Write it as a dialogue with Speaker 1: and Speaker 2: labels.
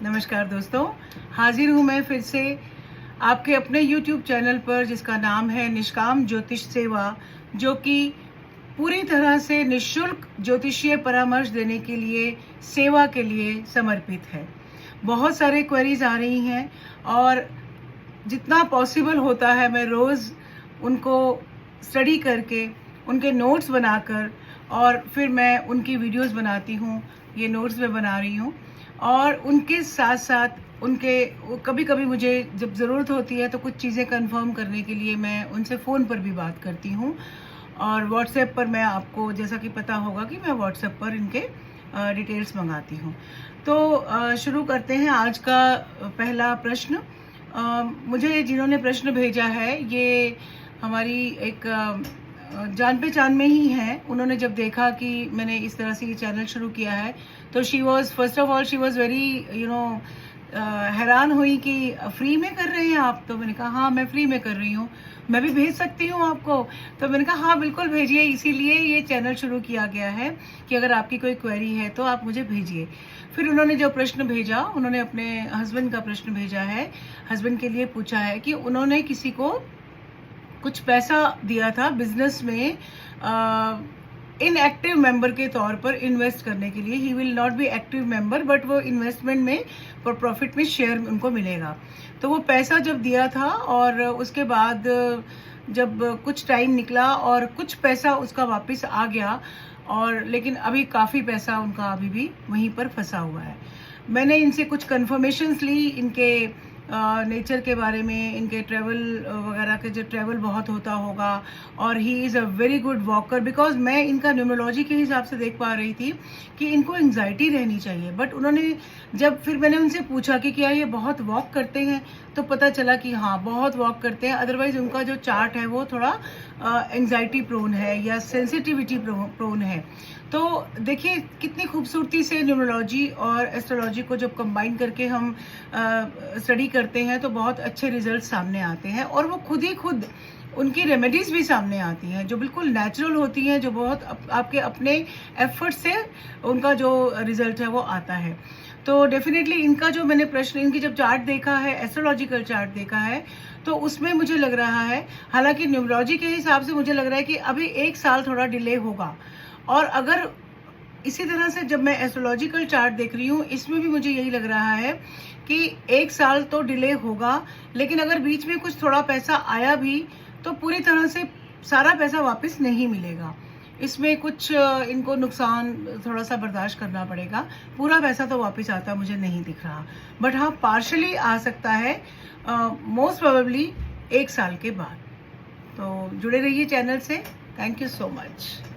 Speaker 1: नमस्कार दोस्तों, हाजिर हूँ मैं फिर से आपके अपने YouTube चैनल पर जिसका नाम है निष्काम ज्योतिष सेवा, जो कि पूरी तरह से निःशुल्क ज्योतिषीय परामर्श देने के लिए, सेवा के लिए समर्पित है। बहुत सारे क्वेरीज आ रही हैं और जितना पॉसिबल होता है मैं रोज़ उनको स्टडी करके, उनके नोट्स बनाकर और फिर मैं उनकी वीडियोस बनाती हूँ। ये नोट्स मैं बना रही हूँ और उनके साथ साथ उनके कभी कभी मुझे जब ज़रूरत होती है तो कुछ चीज़ें कंफर्म करने के लिए मैं उनसे फ़ोन पर भी बात करती हूँ। और व्हाट्सएप पर मैं आपको जैसा कि पता होगा कि मैं व्हाट्सएप पर इनके डिटेल्स मंगाती हूँ। तो शुरू करते हैं आज का पहला प्रश्न। मुझे जिन्होंने प्रश्न भेजा है ये हमारी एक जान पहचान में ही है। उन्होंने जब देखा कि मैंने इस तरह से ये चैनल शुरू किया है तो she was first of all she was very हैरान हुई कि फ्री में कर रहे हैं आप। तो मैंने कहा हाँ मैं फ्री में कर रही हूँ, मैं भी भेज सकती हूँ आपको। तो मैंने कहा हाँ बिल्कुल भेजिए, इसीलिए ये चैनल शुरू किया गया है कि अगर आपकी कोई क्वेरी है तो आप मुझे भेजिए। फिर उन्होंने जो प्रश्न भेजा, उन्होंने अपने हस्बैंड का प्रश्न भेजा है। हस्बैंड के लिए पूछा है कि उन्होंने किसी को कुछ पैसा दिया था बिजनेस में इनएक्टिव मेंबर के तौर पर इन्वेस्ट करने के लिए। He will not be active member but वो इन्वेस्टमेंट में और प्रॉफिट में शेयर उनको मिलेगा। तो वो पैसा जब दिया था और उसके बाद जब कुछ टाइम निकला और कुछ पैसा उसका वापस आ गया, और लेकिन अभी काफ़ी पैसा उनका अभी भी वहीं पर फंसा हुआ है। मैंने इनसे कुछ कन्फर्मेशंस ली इनके नेचर के बारे में, इनके ट्रैवल वगैरह के, जो ट्रैवल बहुत होता होगा। और he is a very good walker, because मैं इनका न्यूमरोलॉजी के हिसाब से देख पा रही थी कि इनको एंग्जाइटी रहनी चाहिए। बट उन्होंने जब फिर मैंने उनसे पूछा कि क्या ये बहुत वॉक करते हैं, तो पता चला कि हाँ बहुत वॉक करते हैं। अदरवाइज उनका जो चार्ट है वो थोड़ा एंग्जाइटी प्रोन है या सेंसिटिविटी प्रोन है। तो देखिए कितनी खूबसूरती से न्यूमरोलॉजी और एस्ट्रोलॉजी को जब कंबाइन करके हम स्टडी करते हैं तो बहुत अच्छे रिजल्ट सामने आते हैं। और वो खुद ही खुद उनकी रेमेडीज भी सामने आती हैं जो बिल्कुल नेचुरल होती हैं, जो बहुत आपके अपने एफर्ट से उनका जो रिजल्ट है वो आता है। तो डेफिनेटली इनका जो मैंने प्रश्न, इनकी जब चार्ट देखा है, एस्ट्रोलॉजिकल चार्ट देखा है, तो उसमें मुझे लग रहा है, हालांकि न्यूमरोलॉजी के हिसाब से मुझे लग रहा है कि अभी 1 साल थोड़ा डिले होगा। और अगर इसी तरह से जब मैं एस्ट्रोलॉजिकल चार्ट देख रही हूँ, इसमें भी मुझे यही लग रहा है कि 1 साल तो डिले होगा। लेकिन अगर बीच में कुछ थोड़ा पैसा आया भी तो पूरी तरह से सारा पैसा वापस नहीं मिलेगा। इसमें कुछ इनको नुकसान थोड़ा सा बर्दाश्त करना पड़ेगा। पूरा पैसा तो वापस आता मुझे नहीं दिख रहा, बट हाँ पार्शली आ सकता है, मोस्ट प्रोबेबली 1 साल के बाद। तो जुड़े रहिए चैनल से। Thank you so much.